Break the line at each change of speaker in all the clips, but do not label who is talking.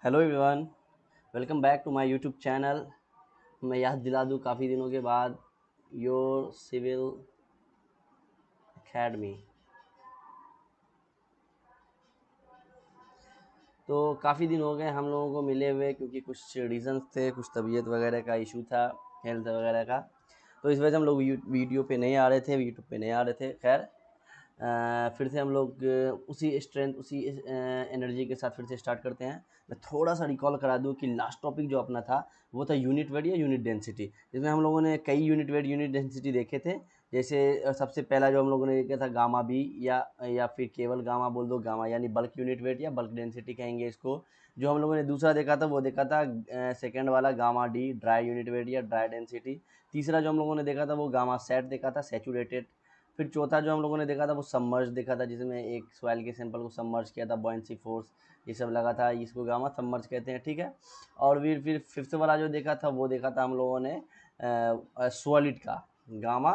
Hello everyone, welcome back to my YouTube channel. मैं याद दिला दूँ काफ़ी दिनों के बाद योर सिविल एकेडमी। तो काफ़ी दिन हो गए हम लोगों को मिले हुए, क्योंकि कुछ रीजंस थे, कुछ तबीयत वगैरह का इशू था, हेल्थ वगैरह का। तो इस वजह से हम लोग वीडियो पे नहीं आ रहे थे, यूट्यूब पे नहीं आ रहे थे। खैर, फिर से हम लोग उसी स्ट्रेंथ, उसी एनर्जी के साथ फिर से स्टार्ट करते हैं। मैं थोड़ा सा रिकॉल करा दूं कि लास्ट टॉपिक जो अपना था वो था यूनिट वेट या यूनिट डेंसिटी, जिसमें हम लोगों ने कई यूनिट वेट यूनिट डेंसिटी देखे थे। जैसे सबसे पहला जो हम लोगों ने देखा था गामा बी, या फिर केवल गामा बोल दो, गामा यानी बल्क यूनिट वेट या बल्क डेंसिटी कहेंगे इसको। जो हम लोगों ने दूसरा देखा था वो देखा था सेकेंड वाला gamma D, dry unit weight या ड्राई डेंसिटी। तीसरा जो हम लोगों ने देखा था वो गामा सेट देखा था, सैचुरेटेड। फिर चौथा जो हम लोगों ने देखा था वो सबमर्ज देखा था, जिसमें एक सॉइल के सैंपल को सबमर्ज किया था, बॉयंसी फोर्स ये सब लगा था, इसको गामा सबमर्ज कहते हैं, ठीक है। और फिर फिफ्थ वाला जो देखा था वो देखा था हम लोगों ने सॉलिड का, गामा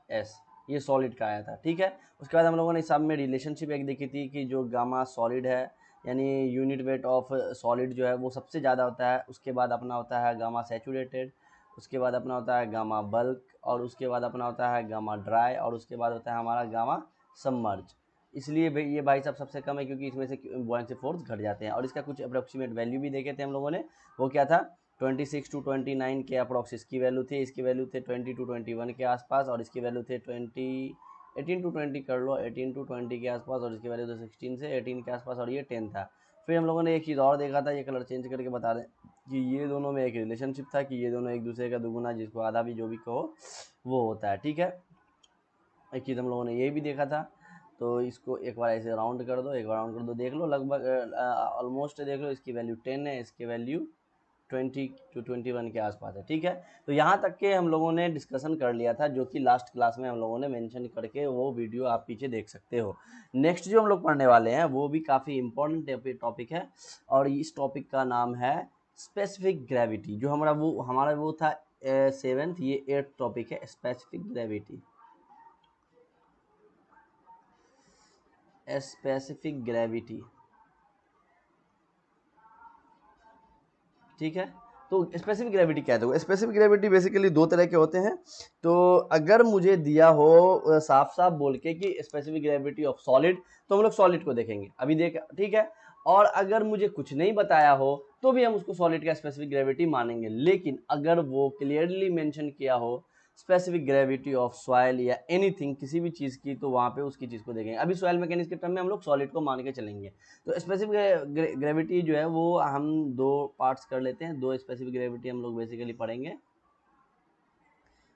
एस, ये सॉलिड का आया था, ठीक है। उसके बाद हम लोगों ने सब में रिलेशनशिप एक देखी थी कि जो गामा सॉलिड है, यानी यूनिट वेट ऑफ सॉलिड जो है वो सबसे ज़्यादा होता है। उसके बाद अपना होता है गामा सैचुरेटेड, उसके बाद अपना होता है गामा बल्क, और उसके बाद अपना होता है गामा ड्राई, और उसके बाद होता है हमारा गामा सबमर्ज। इसलिए ये भाई साहब सबसे कम है, क्योंकि इसमें से बॉयंसी फोर्स घट जाते हैं। और इसका कुछ अप्रोक्सीमेट वैल्यू भी देखे थे हम लोगों ने, वो क्या था 26 टू 29 के अप्रॉक्स इसकी वैल्यू थी। इसकी वैल्यू थे 20 टू 21 के आसपास, और इसकी वैल्यू थे 18 टू 20 कर लो, 18 टू 20 के आसपास, और इसकी वैल्यू थे 16 से 18 के आसपास, और ये 10 था। फिर हम लोगों ने एक चीज़ और देखा था, ये कलर चेंज करके बता दें, कि ये दोनों में एक रिलेशनशिप था कि ये दोनों एक दूसरे का दुगुना, जिसको आधा भी जो भी कहो वो होता है, ठीक है। एक चीज़ हम लोगों ने ये भी देखा था। तो इसको एक बार ऐसे राउंड कर दो, एक बार राउंड कर दो, देख लो लगभग ऑलमोस्ट देख लो, इसकी वैल्यू 10 है, इसकी वैल्यू 20 टू 21 के आसपास है, ठीक है। तो यहाँ तक के हम लोगों ने डिस्कशन कर लिया था, जो कि लास्ट क्लास में हम लोगों ने मेंशन करके, वो वीडियो आप पीछे देख सकते हो। नेक्स्ट जो हम लोग पढ़ने वाले हैं वो भी काफ़ी इंपॉर्टेंट टॉपिक है, और इस टॉपिक का नाम है स्पेसिफिक ग्रेविटी। जो हमारा वो था सेवेंथ, ये 8th टॉपिक है, स्पेसिफिक ग्रेविटी। स्पेसिफिक ग्रेविटी, ठीक है। तो स्पेसिफिक ग्रेविटी क्या है? स्पेसिफिक ग्रेविटी बेसिकली दो तरह के होते हैं। तो अगर मुझे दिया हो साफ साफ बोल के कि स्पेसिफिक ग्रेविटी ऑफ सॉलिड, तो हम लोग सॉलिड को देखेंगे अभी, देख, ठीक है। और अगर मुझे कुछ नहीं बताया हो तो भी हम उसको सॉलिड का स्पेसिफिक ग्रेविटी मानेंगे। लेकिन अगर वो क्लियरली मेंशन किया हो स्पेसिफिक ग्रेविटी ऑफ सॉइल या एनीथिंग, किसी भी चीज़ की, तो वहाँ पे उसकी चीज़ को देखेंगे। अभी सॉइल मैकेनिक्स के टर्म में हम लोग सॉलिड को मान के चलेंगे। तो स्पेसिफिक ग्रेविटी जो है वो हम दो पार्ट्स कर लेते हैं, दो स्पेसिफिक ग्रेविटी हम लोग बेसिकली पढ़ेंगे।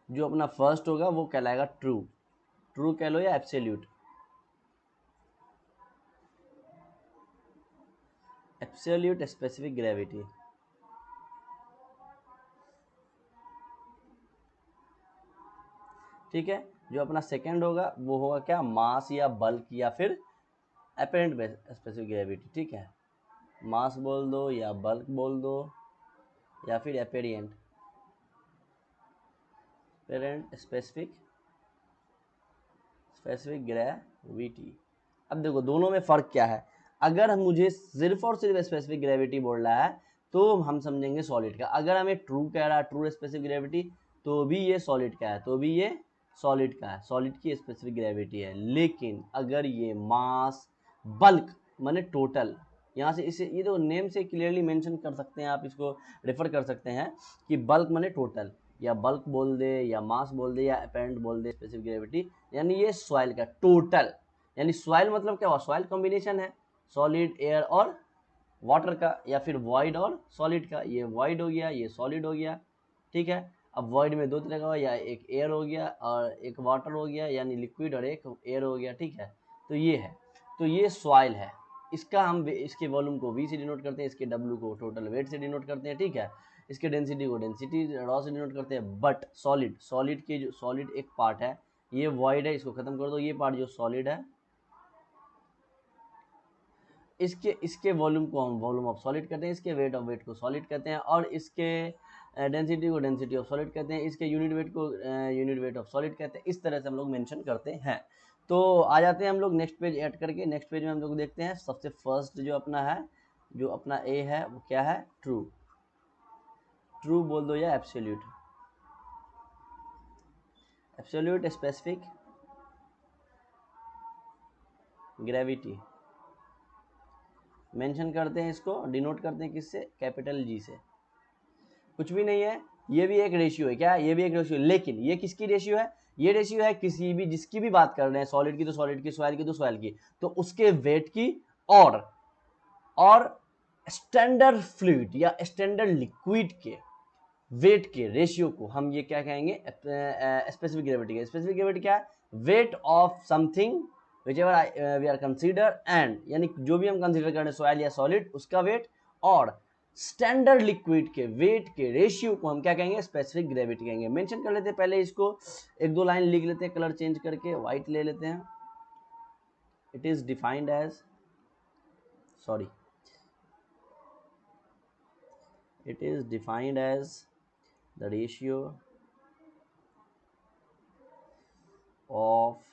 जो अपना फर्स्ट होगा वो कहलाएगा ट्रू, ट्रू कह लो या एब्सोल्यूट। एब्सोल्यूट स्पेसिफिक ग्रेविटी, ठीक है। जो अपना सेकंड होगा वो होगा क्या, मास या बल्क या फिर अपेरेंट स्पेसिफिक ग्रेविटी, ठीक है। मास बोल दो या बल्क बोल दो या फिर अपेरेंट स्पेसिफिक स्पेसिफिक ग्रेविटी। अब देखो दोनों में फ़र्क क्या है। अगर हम मुझे सिर्फ और सिर्फ स्पेसिफिक ग्रेविटी बोल रहा है तो हम समझेंगे सॉलिड का। अगर हमें ट्रू कह रहा है, ट्रू स्पेसिफिक ग्रेविटी, तो भी ये सॉलिड का है, तो भी ये सॉलिड का है, सॉलिड की स्पेसिफिक ग्रेविटी है। लेकिन अगर ये मास, बल्क माने टोटल, यहाँ से इसे ये तो नेम से क्लियरली मेंशन कर सकते हैं, आप इसको रेफर कर सकते हैं कि बल्क माने टोटल, या बल्क बोल दे या मास बोल दे या अपेरेंट बोल दे स्पेसिफिक ग्रेविटी, यानी ये सॉइल का टोटल। यानी सॉइल मतलब क्या हुआ, सॉइल कॉम्बिनेशन है सॉलिड, एयर और वाटर का, या फिर वॉइड और सॉलिड का। ये वॉइड हो गया, ये सॉलिड हो गया, ठीक है। अब वॉइड में दो तरह का हुआ, या एक एयर हो गया और एक वाटर हो गया, यानी लिक्विड और एक एयर हो गया, ठीक है। तो ये है, तो ये सॉइल है। इसका हम इसके वॉल्यूम को V से डिनोट करते हैं, इसके W को टोटल वेट से डिनोट करते हैं, ठीक है। इसके डेंसिटी को डेंसिटी रॉ से डिनोट करते हैं। बट सॉलिड, सॉलिड के जो सॉलिड एक पार्ट है, ये वॉइड है, इसको खत्म कर दो। ये पार्ट जो सॉलिड है, इसके इसके वॉल्यूम को हम वॉल्यूम ऑफ सॉलिड कहते हैं, इसके वेट ऑफ वेट को सॉलिड कहते हैं, और इसके डेंसिटी को डेंसिटी ऑफ सॉलिड कहते हैं, इसके यूनिट वेट को यूनिट वेट ऑफ सॉलिड कहते हैं। इस तरह से हम लोग मेंशन करते हैं। तो आ जाते हैं हम लोग नेक्स्ट पेज ऐड करके। नेक्स्ट पेज में हम लोग देखते हैं सबसे फर्स्ट जो अपना है जो अपना ए है वो क्या है, ट्रू। ट्रू बोल दो या absolute. Absolute specific gravity mention करते हैं, इसको डिनोट करते हैं किससे, कैपिटल जी से। कुछ भी नहीं है, ये भी एक रेशियो है, क्या ये भी एक रेशियो है, लेकिन ये किसकी रेशियो है, ये रेशियो है किसी भी, जिसकी भी बात कर रहे हैं, सॉलिड की तो सॉलिड की, सॉइल की तो सॉइल की, तो उसके वेट की और स्टैंडर्ड फ्लूइड या स्टैंडर्ड लिक्विड के वेट के रेशियो को हम ये क्या कहेंगे, स्पेसिफिक ग्रेविटी का। स्पेसिफिक ग्रेविटी क्या है, weight of something whichever we are consider and, यानी जो भी हम कंसीडर कर रहे हैं सॉइल या सॉलिड, उसका वेट और स्टैंडर्ड लिक्विड के वेट के रेशियो को हम क्या कहेंगे, स्पेसिफिक ग्रेविटी कहेंगे। मेंशन कर लेते हैं पहले इसको, एक दो लाइन लिख लेते हैं, कलर चेंज करके व्हाइट ले लेते हैं। It is defined as, sorry, it is defined as the ratio of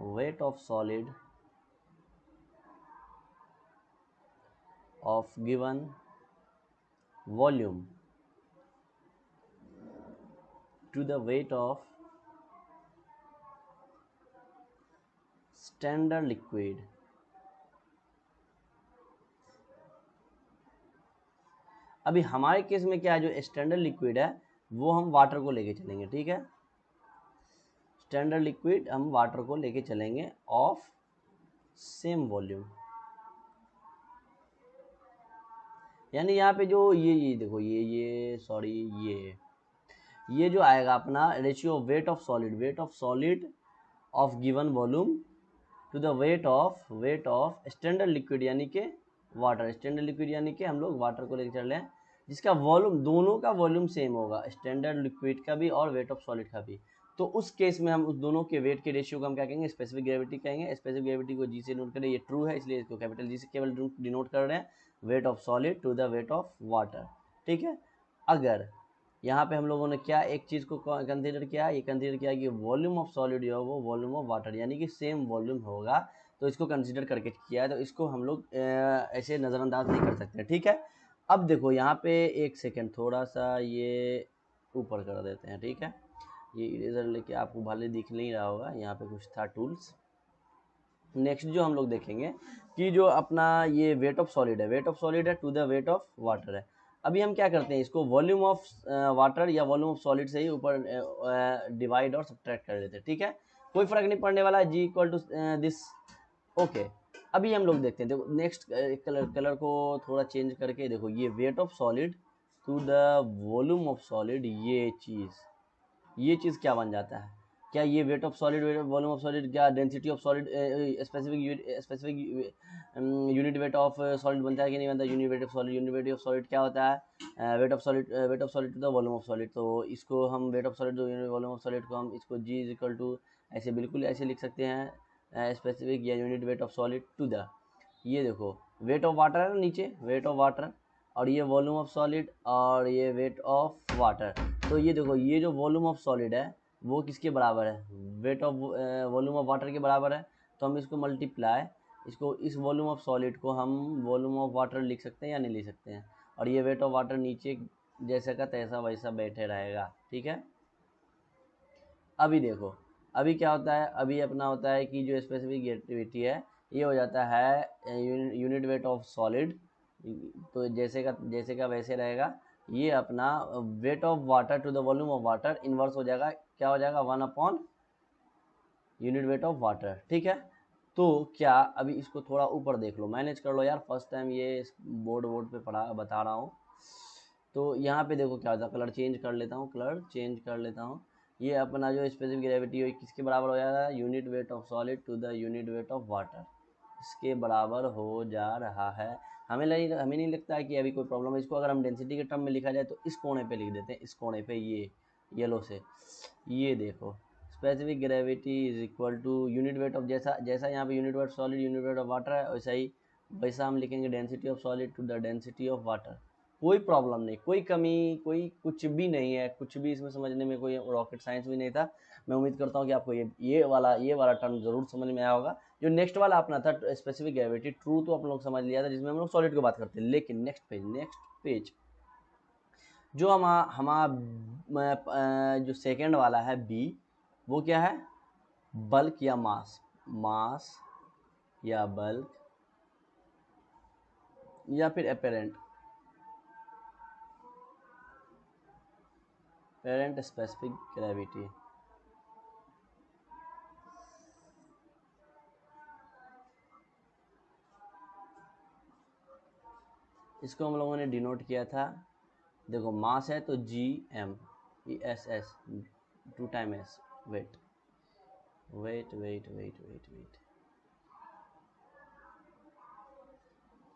weight of solid of given volume to the weight of standard liquid अभी हमारे केस में क्या है, जो स्टैंडर्ड लिक्विड है वो हम वाटर को लेके चलेंगे, ठीक है। स्टैंडर्ड लिक्विड हम वाटर को लेके चलेंगे ऑफ सेम वॉल्यूम, यानी यहाँ पे जो ये देखो ये सॉरी ये जो आएगा अपना ratio of weight of solid of given volume to the weight of standard liquid यानी कि वाटर। स्टैंडर्ड लिक्विड यानी कि हम लोग वाटर को लेकर चल रहे हैं, जिसका वॉल्यूम, दोनों का वॉल्यूम सेम होगा, स्टैंडर्ड लिक्विड का भी और वेट ऑफ सॉलिड का भी। तो उस केस में हम उस दोनों के वेट के रेशियो को हम क्या कहेंगे, स्पेसिफिक ग्रेविटी कहेंगे। स्पेसिफिक ग्रेविटी को जी से नोट करें, ये ट्रू है इसलिए इसको कैपिटल जी से केवल डिनोट कर रहे हैं, weight of solid to the weight of water, ठीक है। अगर यहाँ पे हम लोगों ने क्या एक चीज़ को कंसीडर किया, ये कंसीडर किया कि वॉल्यूम ऑफ सॉलिड जो है वो वॉल्यूम ऑफ वाटर यानी कि सेम वॉल्यूम होगा, तो इसको कंसीडर करके किया है, तो इसको हम लोग ऐसे नज़रअंदाज नहीं कर सकते, ठीक है। अब देखो यहाँ पे एक सेकेंड, थोड़ा सा ये ऊपर कर देते हैं, ठीक है। ये इरेजर लेके आपको भले दिख नहीं रहा होगा, यहाँ पे कुछ था टूल्स। नेक्स्ट जो हम लोग देखेंगे कि जो अपना ये वेट ऑफ सॉलिड है to the weight of water है। अभी हम क्या करते हैं, इसको वॉल्यूम ऑफ वाटर या वॉल्यूम ऑफ सॉलिड से ही ऊपर डिवाइड और सब्ट्रैक्ट कर देते हैं, ठीक है। कोई फर्क नहीं पड़ने वाला है, जी इक्वल टू दिस, ओके। अभी हम लोग देखते हैं, देखो नेक्स्ट कलर को थोड़ा चेंज करके देखो, ये weight of solid to the volume of solid, ये चीज़ क्या बन जाता है, क्या ये weight of solid volume of solid, क्या density of solid specific unit weight of solid बनता है कि नहीं बनता। यूनिट वेट ऑफ सॉलिड क्या होता है, weight of solid to the volume of solid. तो इसको हम weight of solid volume of solid को हम इसको जी इज इक्वल टू ऐसे बिल्कुल ऐसे लिख सकते हैं, स्पेसिफिक या unit weight of solid to the, ये देखो वेट ऑफ वाटर है ना नीचे, वेट ऑफ वाटर, और ये वॉल्यूम ऑफ सॉलिड और ये वेट ऑफ वाटर। तो ये देखो ये जो वॉल्यूम ऑफ सॉलिड है वो किसके बराबर है, weight of volume of water के बराबर है। तो हम इसको मल्टीप्लाई, इसको इस वॉल्यूम ऑफ सॉलिड को हम वॉल्यूम ऑफ वाटर लिख सकते हैं या नहीं लिख सकते हैं, और ये वेट ऑफ वाटर नीचे जैसा का तैसा वैसा बैठे रहेगा, ठीक है। अभी देखो अभी क्या होता है, अभी अपना होता है कि जो स्पेसिफिक ग्रेविटी है ये हो जाता है यूनिट वेट ऑफ सॉलिड, तो जैसे का वैसे रहेगा। ये अपना weight of water to the volume of water inverse हो जाएगा, क्या हो जाएगा 1 upon unit weight of water, ठीक है। तो क्या अभी इसको थोड़ा ऊपर देख लो, मैनेज कर लो यार, फर्स्ट टाइम ये बोर्ड पे पढ़ा बता रहा हूँ। तो यहाँ पे देखो क्या होता है, कलर चेंज कर लेता हूँ, ये अपना जो स्पेसिफिक ग्रेविटी है किसके बराबर हो जाएगा, unit weight of solid to the unit weight of water, इसके बराबर हो जा रहा है। हमें नहीं लगता है कि अभी कोई प्रॉब्लम है। इसको अगर हम डेंसिटी के टर्म में लिखा जाए तो इस कोने पे लिख देते हैं, इस कोने पे ये येलो से, ये देखो specific gravity is equal to unit weight of, जैसा यहाँ पे unit weight solid unit weight of water है, वैसा हम लिखेंगे density of solid to the density of water. कोई प्रॉब्लम नहीं, कोई कमी, कोई कुछ भी नहीं है, कुछ भी इसमें समझने में कोई रॉकेट साइंस भी नहीं था। मैं उम्मीद करता हूँ कि आपको ये वाला टर्म ज़रूर समझ में आया होगा। जो नेक्स्ट वाला अपना था स्पेसिफिक ग्रेविटी ट्रू तो आप लोग समझ लिया था, जिसमें हम लोग सॉलिड की बात करते हैं। लेकिन नेक्स्ट पेज जो हमारा जो सेकेंड वाला है बी, वो क्या है, बल्क या मास, मास या बल्क या फिर अपेरेंट स्पेसिफिक ग्रेविटी। इसको हम लोगों ने डिनोट किया था, देखो मास है तो G M E S S 2 times, weight weight weight weight weight weight,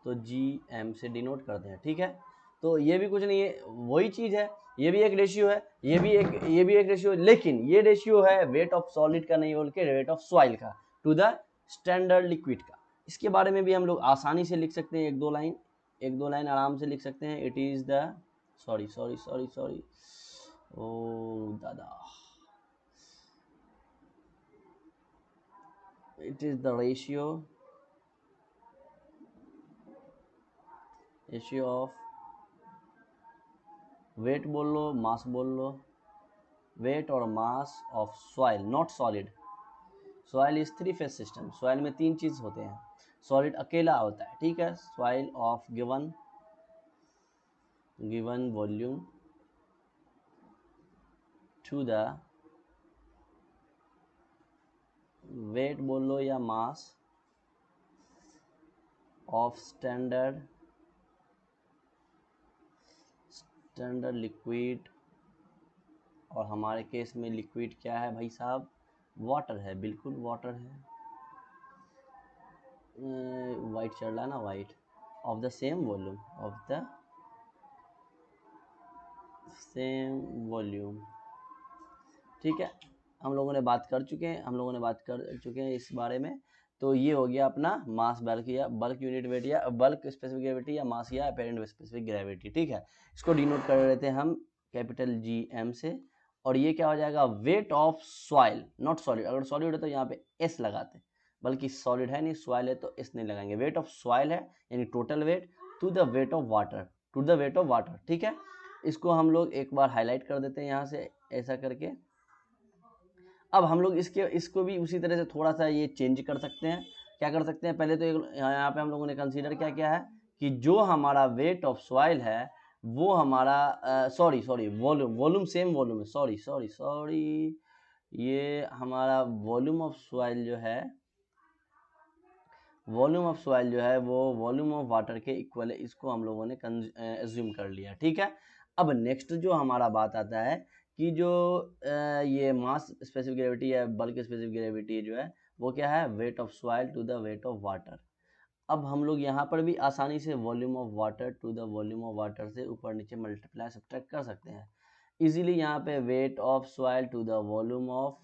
तो जी एम से डिनोट करते हैं, ठीक है। तो ये भी कुछ नहीं है, वही चीज़ है, ये भी एक रेशियो है, ये भी एक रेशियो है, लेकिन ये रेशियो है वेट ऑफ सॉलिड का नहीं बल्कि वेट ऑफ सॉइल का टू द स्टैंडर्ड लिक्विड का। इसके बारे में भी हम लोग आसानी से लिख सकते हैं, एक दो लाइन आराम से लिख सकते हैं। इट इज़ द सॉरी ओ दादा, it is the ratio of weight बोल लो, मास बोल लो, वेट और mass of soil not solid. Soil is 3 phase system, soil में 3 चीज होते हैं, सॉलिड अकेला होता है, ठीक है। Soil of given volume to the weight बोल लो या मास ऑफ स्टैंडर्ड लिक्विड, और हमारे केस में लिक्विड क्या है भाई साहब, वाटर है, बिल्कुल वाटर है, वाइट चल रहा है ना, white, of the same volume, ठीक है। हम लोगों ने बात कर चुके हैं इस बारे में। तो ये हो गया अपना मास बल्क यूनिट वेट या बल्क स्पेसिफिक ग्रेविटी या मास या अपेरेंट स्पेसिफिक ग्रेविटी, ठीक है। इसको डिनोट कर रहे थे हम कैपिटल जी एम से। और ये क्या हो जाएगा, wait of soil not solid, अगर सॉलिड है तो यहाँ पे एस लगाते, बल्कि सॉलिड है नहीं, सॉइल है तो एस नहीं लगाएंगे। वेट ऑफ सॉइल है यानी total weight to the weight of water, ठीक है। इसको हम लोग एक बार हाईलाइट कर देते हैं यहाँ से ऐसा करके। अब हम लोग इसको भी उसी तरह से थोड़ा सा ये चेंज कर सकते हैं। क्या कर सकते हैं, पहले तो यहाँ पे हम लोगों ने कंसीडर क्या है कि जो हमारा वेट ऑफ सॉइल है वो हमारा वॉल्यूम सेम वॉल्यूम है, सॉरी ये हमारा वॉल्यूम ऑफ सॉइल जो है वो वॉल्यूम ऑफ वाटर के इक्वल है, इसको हम लोगों ने एज्यूम कर लिया, ठीक है। अब नेक्स्ट जो हमारा बात आता है कि जो ये मास स्पेसिफिक ग्रेविटी या बल्क स्पेसिफिक ग्रेविटी जो है वो क्या है, weight of soil to the weight of water. अब हम लोग यहाँ पर भी आसानी से volume of water to the volume of water से ऊपर नीचे मल्टीप्लाई सब्ट्रैक्ट कर सकते हैं इजीली। यहाँ पे weight of soil to the volume of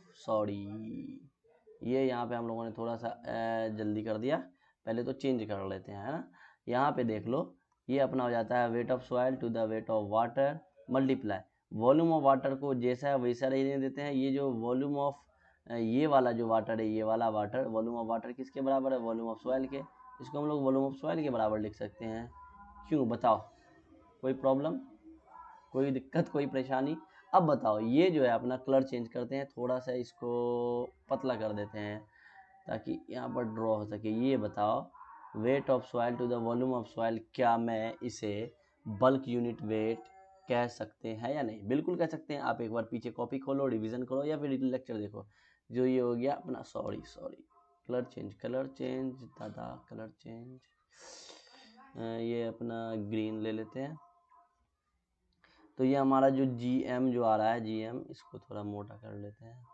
ये यहाँ पे हम लोगों ने थोड़ा सा जल्दी कर दिया, पहले तो चेंज कर लेते हैं, है ना। यहाँ पे देख लो, ये अपना हो जाता है weight of soil to the weight of water multiply volume of water को जैसा है वैसा रहने देते हैं। ये जो वॉल्यूम ऑफ ये वाला जो वाटर है, ये वाला वाटर, वॉल्यूम ऑफ वाटर किसके बराबर है, वॉल्यूम ऑफ सॉइल के। इसको हम लोग वॉल्यूम ऑफ सॉइल के बराबर लिख सकते हैं। क्यों बताओ, कोई प्रॉब्लम, कोई दिक्कत, कोई परेशानी। अब बताओ, ये जो है अपना कलर चेंज करते हैं, थोड़ा सा इसको पतला कर देते हैं ताकि यहाँ पर ड्रॉ हो सके। ये बताओ, weight of soil to the volume of soil, क्या मैं इसे बल्क यूनिट वेट कह सकते हैं या नहीं? बिल्कुल कह सकते हैं। आप एक बार पीछे कॉपी खोलो, रिवीजन करो या फिर लेक्चर देखो। जो ये हो गया अपना सॉरी कलर चेंज दादा, कलर चेंज, ये अपना ग्रीन ले लेते हैं। तो ये हमारा जो GM जो आ रहा है, GM, इसको थोड़ा मोटा कर लेते हैं।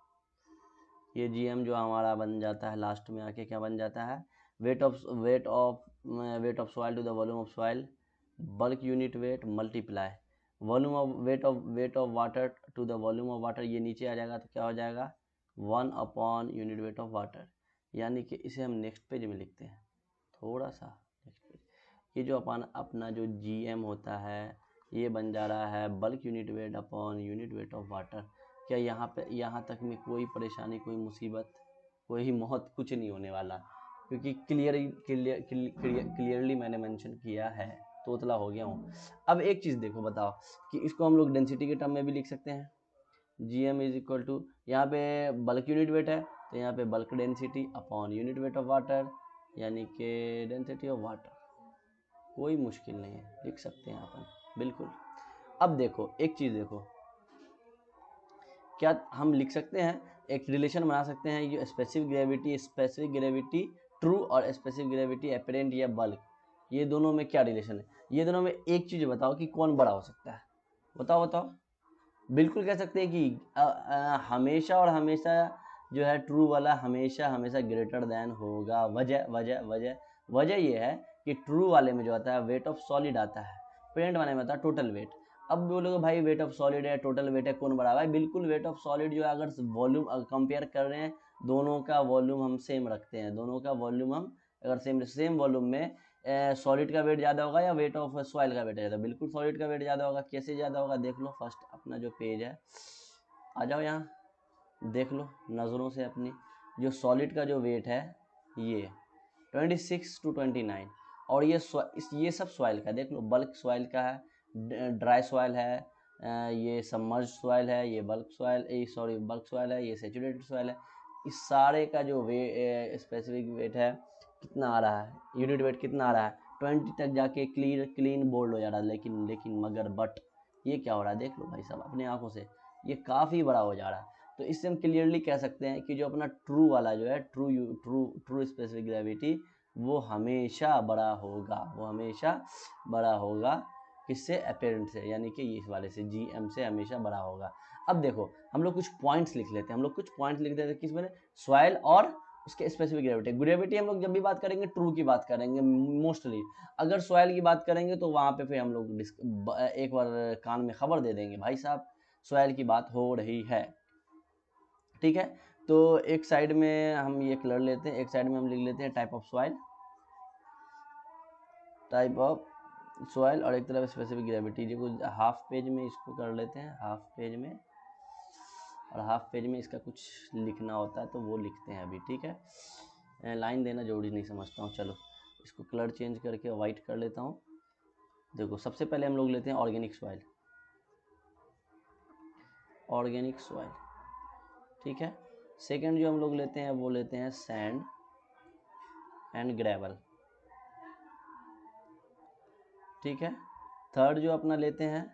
ये GM जो हमारा बन जाता है लास्ट में आके क्या बन जाता है, weight of soil to the volume of soil bulk unit weight multiply volume of weight of water to the volume of water. ये नीचे आ जाएगा तो क्या हो जाएगा, 1 upon unit weight of water. यानी कि इसे हम नेक्स्ट पेज में लिखते हैं, थोड़ा सा नेक्स्ट पेज। ये जो अपना जो GM होता है ये बन जा रहा है bulk unit weight upon unit weight of water. क्या यहाँ तक में कोई परेशानी, कोई मुसीबत, कोई मौत, कुछ नहीं होने वाला। क्योंकि क्लियरली मैंने मेंशन किया है, तोतला हो गया हूँ। अब एक चीज़ देखो, बताओ कि इसको हम लोग डेंसिटी के टर्म में भी लिख सकते हैं। GM इज इक्वल टू, यहाँ पे बल्क यूनिट वेट है तो यहाँ पे bulk density upon unit weight of water, यानी कि डेंसिटी ऑफ वाटर। कोई मुश्किल नहीं है, लिख सकते हैं अपन, बिल्कुल। अब देखो एक चीज़ देखो, क्या हम लिख सकते हैं, एक रिलेशन बना सकते हैं, ये स्पेसिफिक ग्रेविटी ट्रू और स्पेसिफिक ग्रेविटी एपरेंट या बल्क, ये दोनों में क्या रिलेशन है? ये दोनों में एक चीज़ बताओ कि कौन बड़ा हो सकता है, बताओ बताओ। बिल्कुल कह सकते हैं कि हमेशा और हमेशा जो है ट्रू वाला हमेशा हमेशा ग्रेटर देन होगा। वजह वजह वजह वजह ये है कि ट्रू वाले में जो आता है वेट ऑफ सॉलिड आता है, पेरेंट वाले में आता है टोटल वेट। अब बोलोगे भाई वेट ऑफ सॉलिड है, टोटल वेट है, कौन बड़ा? भाई बिल्कुल वेट ऑफ सॉलिड जो है, अगर वॉल्यूम कंपेयर कर रहे हैं, दोनों का वॉल्यूम हम सेम रखते हैं, दोनों का वॉल्यूम हम अगर सेम वॉल्यूम में सॉलिड का वेट ज़्यादा होगा या वेट ऑफ सॉइल का वेट ज़्यादा? बिल्कुल सॉलिड का वेट ज़्यादा होगा। कैसे ज़्यादा होगा देख लो, फर्स्ट अपना जो पेज है, आ जाओ यहाँ, देख लो नज़रों से अपनी, जो सॉलिड का जो वेट है ये 26 to 29, और ये सब सॉइल का देख लो, बल्क सॉइल का है, ड्राई सॉइल है, ये सबमर्ज सॉइल है, ये बल्क सॉइल है, ये सैचुरेटेड सॉइल है। इस सारे का जो स्पेसिफिक वेट है कितना आ रहा है, यूनिट वेट कितना आ रहा है, 20 तक जाके क्लीन बोल्ड हो जा रहा है। लेकिन मगर बट ये क्या हो रहा है देख लो भाई साहब अपनी आंखों से, ये काफ़ी बड़ा हो जा रहा है। तो इससे हम क्लियरली कह सकते हैं कि जो अपना ट्रू वाला जो है, ट्रू स्पेसिफिक ग्रेविटी, वो हमेशा बड़ा होगा, किससे? अपेरेंट से, यानी कि इस वाले से, GM से हमेशा बड़ा होगा। अब देखो हम लोग कुछ पॉइंट्स लिख लेते हैं, किस में? सॉइल और उसके स्पेसिफिक ग्रेविटी हम लोग जब भी बात करेंगे ट्रू की बात करेंगे मोस्टली। अगर सॉइल की बात करेंगे तो वहाँ पे फिर हम लोग एक बार कान में खबर दे देंगे, भाई साहब सॉइल की बात हो रही है, ठीक है। तो एक साइड में हम ये कलर लेते हैं, एक साइड में हम लिख लेते हैं टाइप ऑफ सॉइल और एक तरफ स्पेसिफिक ग्रेविटी। जो हाफ पेज में इसको कर लेते हैं, हाफ पेज में इसका कुछ लिखना होता है तो वो लिखते हैं अभी, ठीक है। लाइन देना जरूरी नहीं समझता हूँ। चलो इसको कलर चेंज करके वाइट कर लेता हूँ। देखो सबसे पहले हम लोग लेते हैं ऑर्गेनिक सॉइल, ठीक है। सेकंड जो हम लोग लेते हैं वो लेते हैं सैंड एंड ग्रेवल, ठीक है। थर्ड जो अपना लेते हैं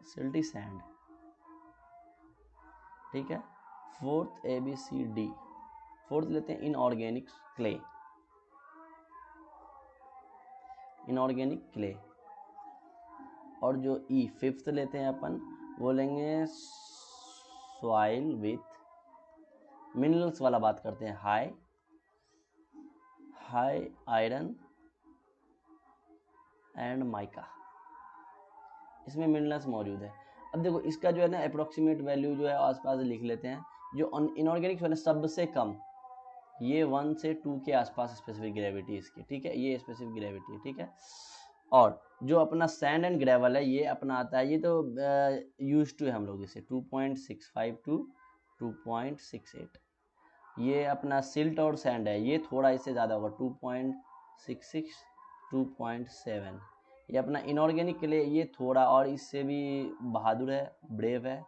सिल्टी सैंड, ठीक है। फोर्थ ABCD, फोर्थ लेते हैं इनऑर्गेनिक क्ले, और जो फिफ्थ लेते हैं अपन, वो लेंगे सॉइल विथ मिनरल्स वाला बात करते हैं, हाई आयरन एंड माइका, इसमें मिनरल्स मौजूद है। अब देखो इसका जो है ना अप्रोक्सीमेट वैल्यू जो है आसपास लिख लेते हैं। जो इनऑर्गेनिक है सबसे कम, ये 1 से 2 के आसपास स्पेसिफिक ग्रेविटी इसकी, ठीक है, ये स्पेसिफिक ग्रेविटी, ठीक है। और जो अपना सैंड एंड ग्रेवल है ये अपना आता है, ये तो यूज टू है हम लोग इसे 2.65 to 2.68। ये अपना सिल्ट और सैंड है, ये थोड़ा इससे ज़्यादा होगा 2.66 2.7। ये अपना इनऑर्गेनिक के लिए ये थोड़ा और इससे भी बहादुर है, ब्रेव है,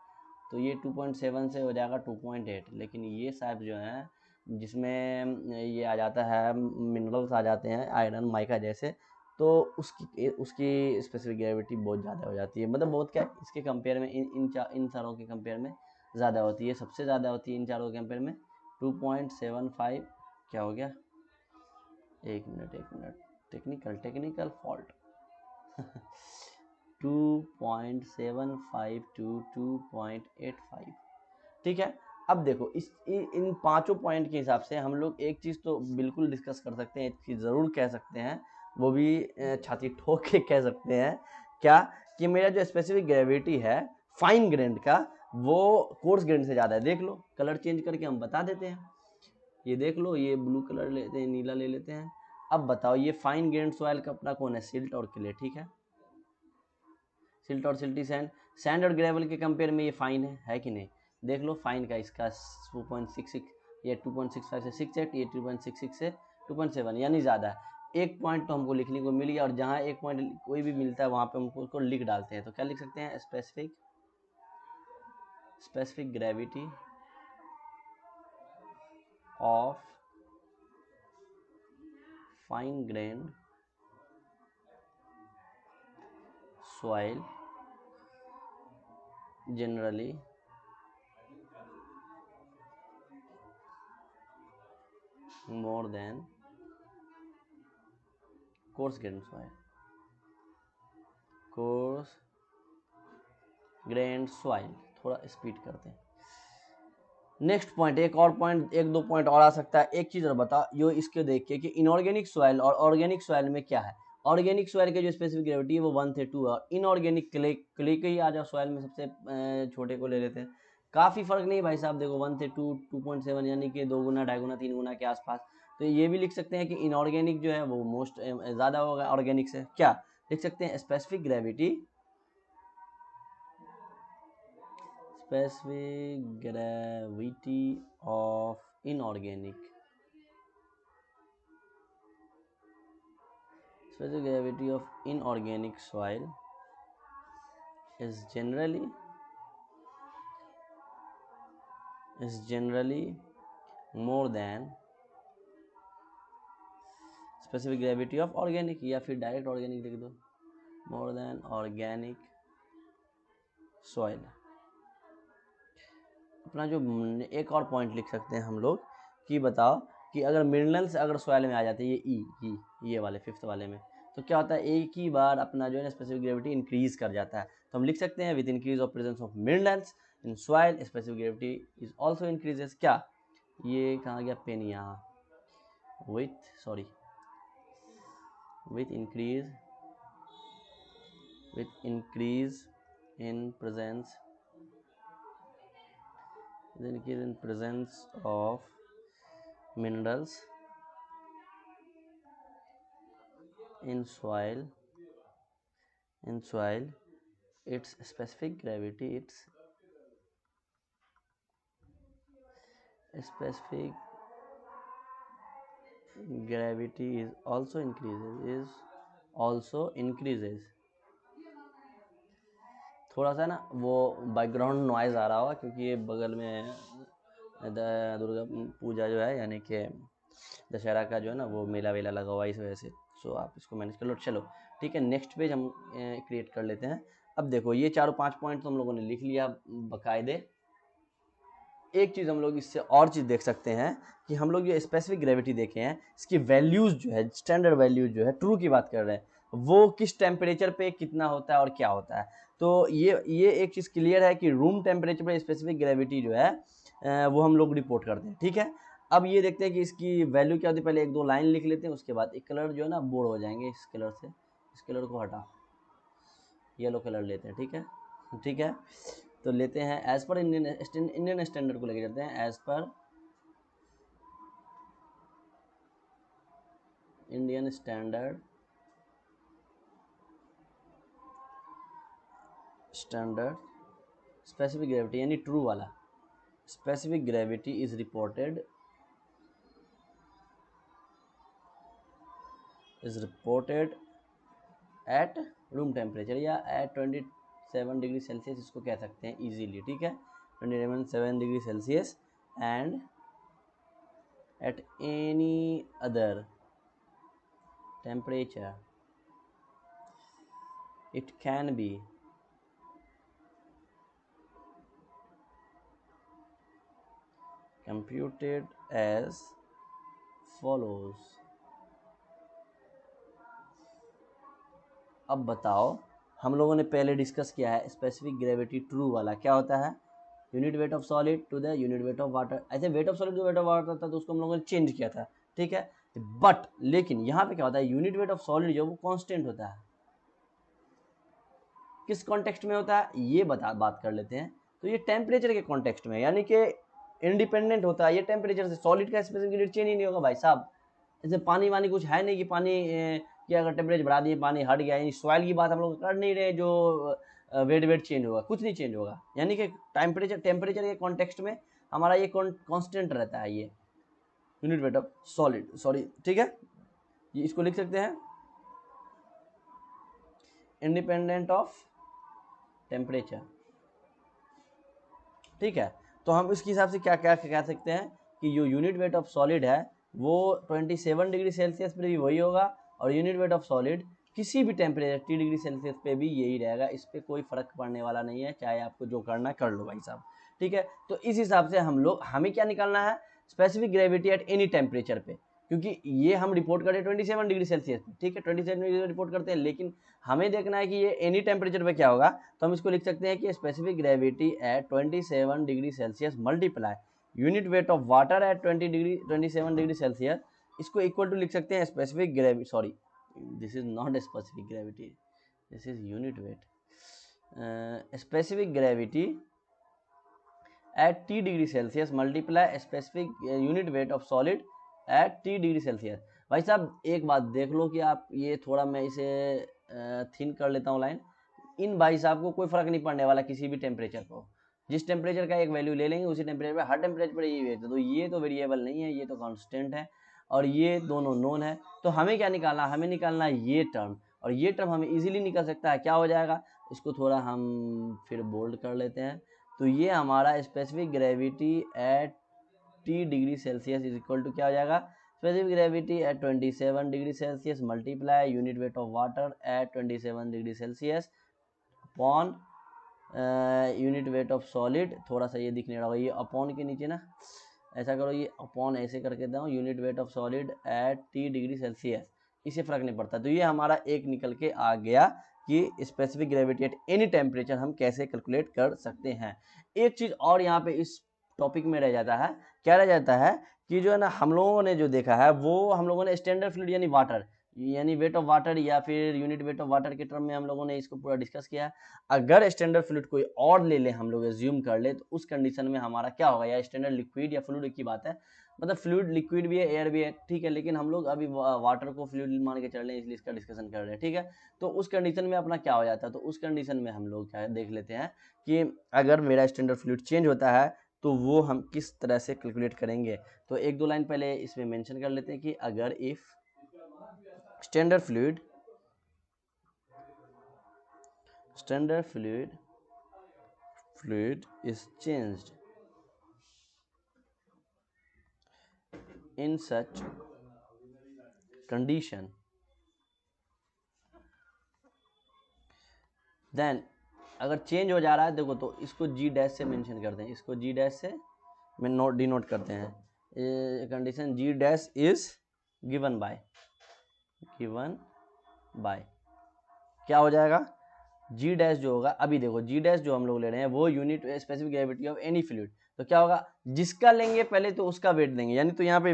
तो ये 2.7 से हो जाएगा 2.8। लेकिन ये साहब जो है जिसमें ये आ जाता है मिनरल्स आ जाते हैं आयरन माइका जैसे, तो उसकी स्पेसिफिक ग्रेविटी बहुत ज़्यादा हो जाती है, मतलब बहुत क्या इसके कंपेयर में इन सारों के कंपेयर में ज़्यादा होती है, सबसे ज़्यादा होती है इन चारों के कंपेयर में 2.75। क्या हो गया, एक मिनट, टेक्निकल फॉल्ट 2.75 to 2.85, ठीक है। अब देखो इन पांचों पॉइंट के हिसाब से हम लोग एक चीज़ तो बिल्कुल डिस्कस कर सकते हैं, एक चीज़ ज़रूर कह सकते हैं, वो भी छाती ठोक के कह सकते हैं, क्या कि मेरा जो स्पेसिफिक ग्रेविटी है फाइन ग्रेन का वो कोर्स ग्रेन से ज़्यादा है। देख लो कलर चेंज करके हम बता देते हैं, ये देख लो, ये ब्लू कलर लेते हैं, नीला ले लेते हैं। अब बताओ ये फाइन ग्रेन सॉइल का अपना कौन है, सिल्ट और क्ले, ठीक है। सिल्ट और सिल्टी सैंड और ग्रेवल के कंपेयर में ये फाइन है कि नहीं? देख लो फाइन का इसका 2.66, ये 2.65 से 6.8, ये 2.66 से 2.7, यानी ज़्यादा है। एक पॉइंट तो हमको लिखने को मिल गया, और जहाँ एक पॉइंट कोई भी मिलता है वहाँ पे हमको उसको लिख डालते हैं। तो क्या लिख सकते हैं, specific gravity of fine grand soil generally more than coarse grained soil, coarse grained soil। थोड़ा स्पीड करते हैं। नेक्स्ट पॉइंट, एक और पॉइंट, एक दो पॉइंट और आ सकता है। एक चीज़ और बता यो इसके देख के कि इनऑर्गेनिक सॉइल और ऑर्गेनिक सॉइल में क्या है। ऑर्गेनिक सॉइल के जो स्पेसिफिक ग्रेविटी है वो 1 से 2 है। इनऑर्गेनिक क्ले के ही आ जाओ सॉइल में सबसे छोटे को ले लेते हैं। काफ़ी फर्क नहीं भाई साहब, देखो 1 से 2, 2.7 यानी कि 2 गुना 2.5 गुना 3 गुना के आसपास। तो ये भी लिख सकते हैं कि इनऑर्गेनिक जो है वो मोस्ट ज़्यादा होगा ऑर्गेनिक से। क्या लिख सकते हैं, specific gravity of inorganic, specific gravity of inorganic soil is generally more than specific gravity of organic, या फिर डायरेक्ट ऑर्गेनिक लिख दो, more than organic soil। अपना जो एक और पॉइंट लिख सकते हैं हम लोग कि बताओ कि अगर मिनरल्स अगर सॉइल में आ जाते हैं, ये वाले 5th वाले में, तो क्या होता है, एक ही बार अपना जो है स्पेसिफिक ग्रेविटी इंक्रीज कर जाता है। तो हम लिख सकते हैं with increase of presence of minerals in soil specific gravity is also increases. क्या, ये कहाँ गया पेन, यहाँ with increase in presence of minerals in soil its specific gravity is also increases। थोड़ा सा ना वो बैकग्राउंड नॉइज़ आ रहा होगा क्योंकि ये बगल में दुर्गा पूजा जो है, यानी कि दशहरा का जो है ना वो मेला वेला लगा हुआ है, इस वजह से। सो आप इसको मैनेज कर लो। चलो ठीक है, नेक्स्ट पेज हम क्रिएट कर लेते हैं। अब देखो ये 4-5 पॉइंट तो हम लोगों ने लिख लिया बकायदे। एक चीज़ हम लोग इससे और चीज़ देख सकते हैं कि हम लोग ये स्पेसिफिक ग्रेविटी देखे हैं, इसकी वैल्यूज़ जो है, स्टैंडर्ड वैल्यूज जो है, ट्रू की बात कर रहे हैं, वो किस टेम्परेचर पे कितना होता है और क्या होता है। तो ये एक चीज़ क्लियर है कि रूम टेम्परेचर पे स्पेसिफिक ग्रेविटी जो है वो हम लोग रिपोर्ट करते हैं। ठीक है, अब ये देखते हैं कि इसकी वैल्यू क्या होती है। पहले एक दो लाइन लिख लेते हैं, उसके बाद एक कलर जो है ना बोर हो जाएंगे इस कलर से, इस कलर को हटा, येलो कलर लेते हैं। ठीक है, तो लेते हैं एज पर इंडियन स्टैंडर्ड को लेके चलते हैं। As per Indian standard specific gravity यानी ट्रू वाला, specific gravity is reported at room temperature या एट 27 डिग्री सेल्सियस, इसको कह सकते हैं इजीली। ठीक है, 27 degree Celsius and at any other temperature it can be computed as follows। अब बताओ, हम लोगों ने पहले डिस्कस किया है स्पेसिफिक ग्रेविटी ट्रू वाला क्या होता है, unit weight of solid to the unit weight of water. ऐसे weight of solid to weight of water था तो उसको हम लोगों ने चेंज किया था। ठीक है, बट लेकिन यहाँ पे क्या होता है, यूनिट वेट ऑफ सॉलिड जो वो कांस्टेंट होता है। किस कॉन्टेक्स्ट में होता है ये बात कर लेते हैं। तो ये टेम्परेचर के कॉन्टेक्स्ट में, यानी कि इंडिपेंडेंट होता है ये टेम्परेचर से। सॉलिड का स्पेसिफिक ग्रेविटी चेंज ही नहीं होगा भाई साहब। जैसे पानी वानी कुछ है नहीं कि पानी कि अगर टेम्परेचर बढ़ा दिए पानी हट गया, यानी सॉइल की बात हम लोग कर नहीं रहे जो वेट चेंज होगा, कुछ नहीं चेंज होगा। यानी कि टेम्परेचर के कॉन्टेक्स्ट में हमारा ये कांस्टेंट रहता है, ये unit weight of solid, sorry ठीक है, ये इसको लिख सकते हैं इंडिपेंडेंट ऑफ टेम्परेचर, ठीक है। तो हम इसके हिसाब से क्या क्या कह सकते हैं कि जो यूनिट वेट ऑफ सॉलिड है वो 27 डिग्री सेल्सियस पर भी वही होगा, और यूनिट वेट ऑफ सॉलिड किसी भी टेम्परेचर 30 डिग्री सेल्सियस पे भी यही रहेगा। इस पर कोई फर्क पड़ने वाला नहीं है, चाहे आपको जो करना कर लो भाई साहब, ठीक है। तो इस हिसाब से हमें क्या निकालना है, specific gravity at any temperature पे, क्योंकि ये हम रिपोर्ट करें 27 डिग्री सेल्सियस पे, ठीक है, 27 डिग्री रिपोर्ट करते हैं, लेकिन हमें देखना है कि ये एनी टेम्परेचर पे क्या होगा। तो हम इसको लिख सकते हैं कि specific gravity at 27 degree Celsius multiply unit weight of water at 27 degree Celsius, इसको इक्वल टू लिख सकते हैं specific gravity, sorry this is not specific gravity, this is unit weight, specific gravity at T degree Celsius multiply specific unit weight of solid at T degree Celsius. भाई साहब एक बात देख लो कि आप ये थोड़ा मैं इसे थिन कर लेता हूँ लाइन, इन भाई साहब को कोई फर्क नहीं पड़ने वाला किसी भी टेम्परेचर को, जिस टेम्परेचर का एक वैल्यू ले लेंगे उसी टेम्परेचर पे हर टेम्परेचर पर ये वेट है, तो ये तो वेरिएबल नहीं है, ये तो कांस्टेंट है, और ये दोनों नोन है। तो हमें क्या निकालना, हमें निकालना है ये टर्म, और ये टर्म हमें इजीली निकल सकता है, क्या हो जाएगा, इसको थोड़ा हम फिर बोल्ड कर लेते हैं। तो ये हमारा specific gravity at T degree Celsius is equal to क्या हो जाएगा, specific gravity at 27 degree Celsius multiply unit weight of water at 27 degree Celsius upon unit weight of solid, थोड़ा सा ये दिखने लगा, ये अपॉन के नीचे ना ऐसा करो, ये अपॉन ऐसे करके दो, unit weight of solid at T degree Celsius, इससे फर्क नहीं पड़ता। तो ये हमारा एक निकल के आ गया कि specific gravity at any temperature हम कैसे कैलकुलेट कर सकते हैं। एक चीज़ और यहाँ पे इस टॉपिक में रह जाता है, क्या रह जाता है कि जो है ना हम लोगों ने जो देखा है वो हम लोगों ने स्टैंडर्ड फ्लूइड यानी वाटर यानी वेट ऑफ वाटर या फिर यूनिट वेट ऑफ वाटर के टर्म में हम लोगों ने इसको पूरा डिस्कस किया। अगर स्टैंडर्ड फ्लूइड कोई और ले ले, हम लोग एज्यूम कर ले, तो उस कंडीशन में हमारा क्या होगा, या स्टैंडर्ड लिक्विड या फ्लूइड की बात है, मतलब फ्लूइड लिक्विड भी है एयर भी है, ठीक है, लेकिन हम लोग अभी वाटर को फ्लूइड मान के चल रहे हैं, इसलिए इसका डिस्कशन कर रहे हैं, ठीक है। तो उस कंडीशन में अपना क्या हो जाता है, तो उस कंडीशन में हम लोग क्या देख लेते हैं कि अगर मेरा स्टैंडर्ड फ्लूइड चेंज होता है तो वो हम किस तरह से कैलकुलेट करेंगे। तो एक दो लाइन पहले इसमें मेंशन कर लेते हैं कि अगर if standard fluid is changed in such condition, then अगर चेंज हो जा रहा है, देखो तो इसको G डैश से मेंशन करते हैं, इसको G डैश से डिनोट करते हैं, condition G dash is given by क्या हो जाएगा, G डैश जो होगा, अभी देखो G डैश जो हम लोग ले रहे हैं वो unit specific gravity of any fluid, तो क्या होगा, जिसका लेंगे पहले तो उसका वेट देंगे, यानी तो यहाँ पे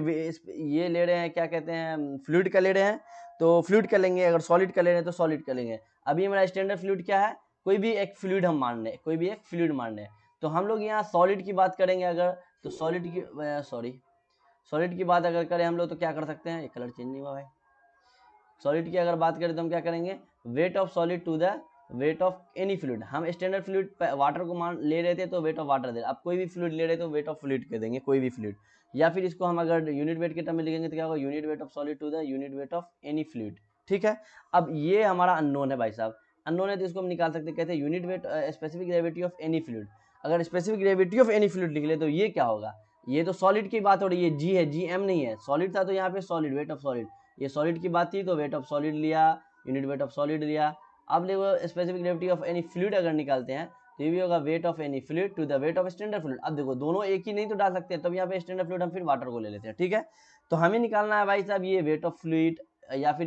ये ले रहे हैं क्या कहते हैं फ्लूइड का ले रहे हैं तो फ्लूइड का लेंगे, अगर सॉलिड का ले रहे हैं तो सॉलिड का लेंगे। अभी हमारा स्टैंडर्ड फ्लूइड क्या है, कोई भी एक फ्लूइड हम मान रहे हैं, कोई भी एक फ्लूइड मान रहे हैं, तो हम लोग यहाँ सॉलिड की बात करेंगे अगर, तो सॉलिड की बात अगर करें हम लोग तो क्या कर सकते हैं, ये कलर चेंज नहीं हुआ भाई, सॉलिड की अगर बात करें तो हम क्या करेंगे, weight of solid to the weight of any fluid, हम स्टैंडर्ड फ्लूइड वाटर को मान ले रहे थे तो वेट ऑफ वाटर दे, अब कोई भी फ्लूइड ले रहे तो वेट ऑफ फ्लूइड कह देंगे, कोई भी फ्लूइड, या फिर इसको हम अगर यूनिट वेट के टर्म में लिखेंगे तो क्या होगा, unit weight of solid to the unit weight of any fluid, ठीक है। अब ये हमारा अननोन है भाई साहब, अननोन है तो इसको हम निकाल सकते हैं, कहते हैं unit weight specific gravity of any fluid, अगर specific gravity of any fluid लिख ले तो ये क्या होगा, ये तो सॉलिड की बात हो रही है, जी है, जी एम नहीं है, सॉलिड था तो यहाँ पे सॉलिड, वेट ऑफ सॉलिड, ये सॉलिड की बात थी तो वेट ऑफ सॉलिड लिया, यूनिट वेट ऑफ सॉलिड लिया। अब देखो specific gravity of any fluid अगर निकालते हैं तो ये भी होगा weight of any fluid to the weight of standard fluid. अब देखो दोनों एक ही नहीं तो डाल सकते हैं, तब यहाँ पे स्टैंडर्ड फ्लूइड हम फिर वाटर को ले लेते हैं, ठीक है। तो हमें निकालना है भाई साहब ये वेट ऑफ फ्लूइड या फिर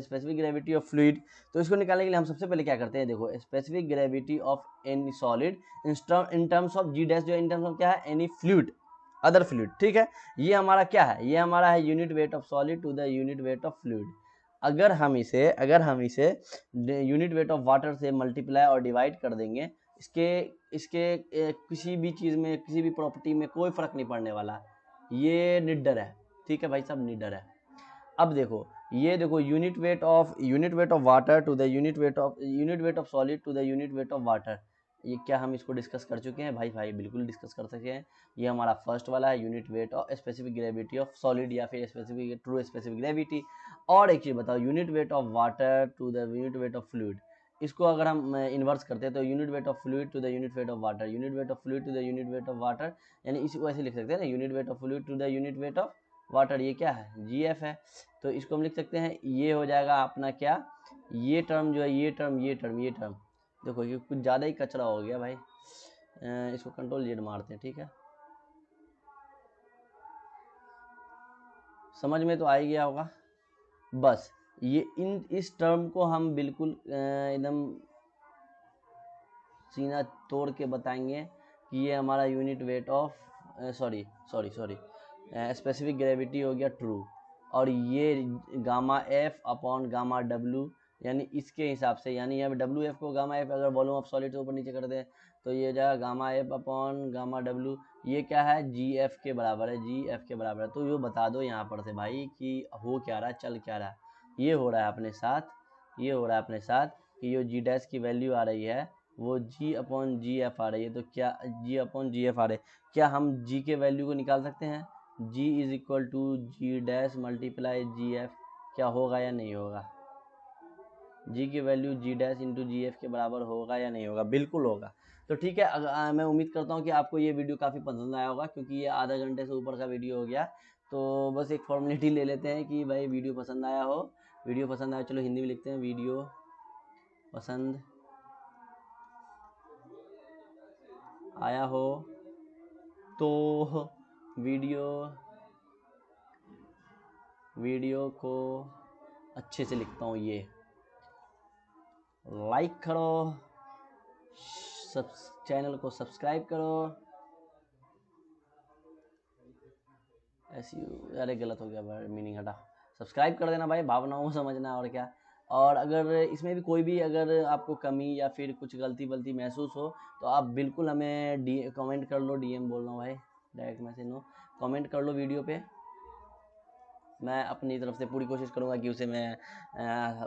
स्पेसिफिक ग्रेविटी ऑफ फ्लूइड, तो इसको निकालने के लिए हम सबसे पहले क्या करते हैं, देखो specific gravity of any solid in terms of G dash, जो इन टर्म्स ऑफ क्या है, एनी फ्लूइड, अदर फ्लूइड, ठीक है। ये हमारा क्या है, ये हमारा है unit weight of solid to the unit weight of fluid. अगर हम इसे यूनिट वेट ऑफ वाटर से मल्टीप्लाई और डिवाइड कर देंगे, इसके किसी भी चीज़ में, किसी भी प्रॉपर्टी में कोई फर्क नहीं पड़ने वाला, ये निडर है, ठीक है भाई साहब, निडर है। अब देखो, ये देखो unit weight of water to the unit weight of solid to the unit weight of water, ये क्या हम इसको डिस्कस कर चुके हैं भाई बिल्कुल डिस्कस कर सकते हैं। ये हमारा फर्स्ट वाला है, unit weight of specific gravity of solid या फिर स्पेसिफिक ट्रू स्पेसिफिक ग्रेविटी। और एक चीज़ बताओ, unit weight of water to the unit weight of fluid, इसको अगर हम इन्वर्स करते हैं तो unit weight of fluid to the unit weight of water, unit weight of fluid to the unit weight of water, यानी इसको ऐसे लिख सकते हैं ना, unit weight of fluid to the unit weight of water, ये क्या है, जीएफ है। तो इसको हम लिख सकते हैं, ये हो जाएगा अपना क्या, ये टर्म जो है, ये टर्म देखो ये कुछ ज़्यादा ही कचरा हो गया भाई, इसको कंट्रोल जेड मारते हैं, ठीक है, समझ में तो आ ही गया होगा। बस ये इस टर्म को हम बिल्कुल एकदम सीना तोड़ के बताएंगे कि ये हमारा unit weight of sorry specific gravity हो गया ट्रू, और ये gamma F upon gamma W, यानी इसके हिसाब से, यानी यहाँ डब्ल्यू एफ को गामा एफ अगर वॉल्यूम ऑफ सॉलिड से ऊपर नीचे कर दें तो ये जाएगा gamma F upon gamma W, ये क्या है, जी एफ के बराबर है, जी एफ के बराबर है। तो ये बता दो यहाँ पर से भाई कि हो क्या रहा है, चल क्या रहा है। ये हो रहा है अपने साथ, ये हो रहा है अपने साथ कि जो जी डैश की वैल्यू आ रही है वो जी अपॉन जी एफ आ रही है। तो क्या जी अपॉन जी एफ आ रहे, क्या हम जी के वैल्यू को निकाल सकते हैं, G is equal to G dash multiply G F, क्या होगा या नहीं होगा, जी की value G dash into G F के बराबर होगा या नहीं होगा, बिल्कुल होगा। तो ठीक है, मैं उम्मीद करता हूँ कि आपको ये वीडियो काफ़ी पसंद आया होगा, क्योंकि ये आधा घंटे से ऊपर का वीडियो हो गया। तो बस एक फॉर्मेलिटी ले लेते हैं कि भाई वीडियो पसंद आया हो, वीडियो पसंद आया, चलो हिंदी में लिखते हैं, वीडियो पसंद आया हो तो वीडियो को अच्छे से लिखता हूँ, ये लाइक करो, सब चैनल को सब्सक्राइब करो, ऐसी, अरे गलत हो गया भाई, मीनिंग हटा, सब्सक्राइब कर देना भाई, भावनाओं को समझना और क्या। और अगर इसमें भी कोई भी अगर आपको कमी या फिर कुछ गलती वलती महसूस हो तो आप बिल्कुल हमें कमेंट कर लो, डीएम बोल रहा हूँ भाई, डायरेक्ट मैसेज नो, कमेंट कर लो वीडियो पे, मैं अपनी तरफ से पूरी कोशिश करूँगा कि उसे मैं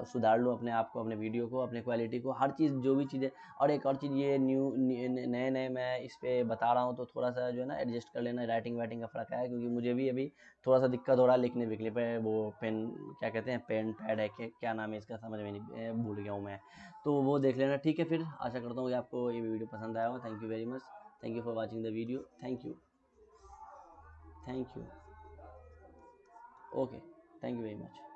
सुधार लूँ अपने आप को, अपने वीडियो को, अपने क्वालिटी को, हर चीज़ जो भी चीज़ें। और एक और चीज़, ये नए मैं इस पर बता रहा हूँ तो थोड़ा सा जो है ना एडजस्ट कर लेना, राइटिंग वाइटिंग का फ़र्क है, क्योंकि मुझे भी अभी थोड़ा सा दिक्कत हो रहा है लिखने विखने पे, वो पेन क्या कहते हैं, पेन पैड है क्या नाम है इसका, समझ में नहीं, भूल गया हूँ मैं, तो वो देख लेना, ठीक है। फिर आशा करता हूँ कि आपको ये वीडियो पसंद आया होगा। Thank you very much, thank you for watching the video, thank you, okay, thank you very much.